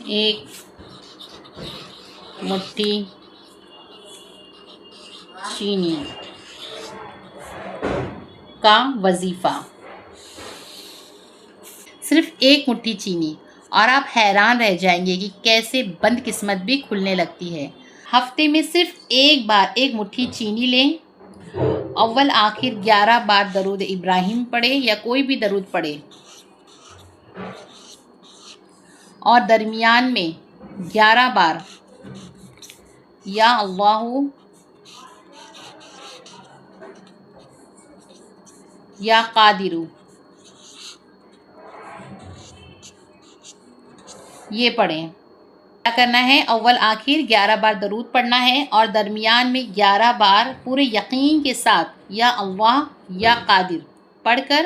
ایک مٹھی چینی کا وظیفہ، صرف ایک مٹھی چینی، اور آپ حیران رہ جائیں گے کہ کیسے بند قسمت بھی کھلنے لگتی ہے۔ ہفتے میں صرف ایک بار ایک مٹھی چینی لیں، اول آخر 11 بار درود ابراہیم پڑھے یا کوئی بھی درود پڑھے، اور درمیان میں 11 بار یا اللہ یا قادر یہ پڑھیں۔ کیا کرنا ہے؟ اول آخر 11 بار درود پڑھنا ہے، اور درمیان میں 11 بار پورے یقین کے ساتھ یا اللہ یا قادر پڑھ کر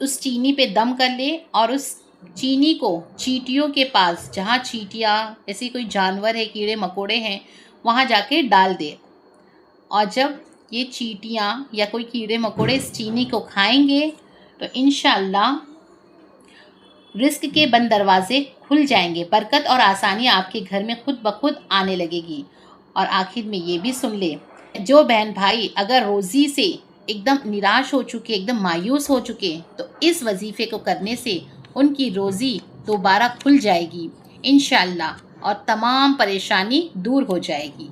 اس چینی پہ دم کر لے، اور اس چینی کو چیٹیوں کے پاس، جہاں چیٹیاں ایسی کوئی جانور ہے، کیڑے مکوڑے ہیں، وہاں جا کے ڈال دے۔ اور جب یہ چیٹیاں یا کوئی کیڑے مکوڑے اس چینی کو کھائیں گے تو انشاءاللہ رزق کے بند دروازے کھل جائیں گے، برکت اور آسانی آپ کے گھر میں خود بخود آنے لگے گی۔ اور آخر میں یہ بھی سن لے، جو بہن بھائی اگر روزی سے ایک دم نراش ہو چکے، ایک دم مایوس ہو چکے، تو اس وظیفے کو کرنے سے ان کی روزی دوبارہ کھل جائے گی انشاءاللہ، اور تمام پریشانی دور ہو جائے گی۔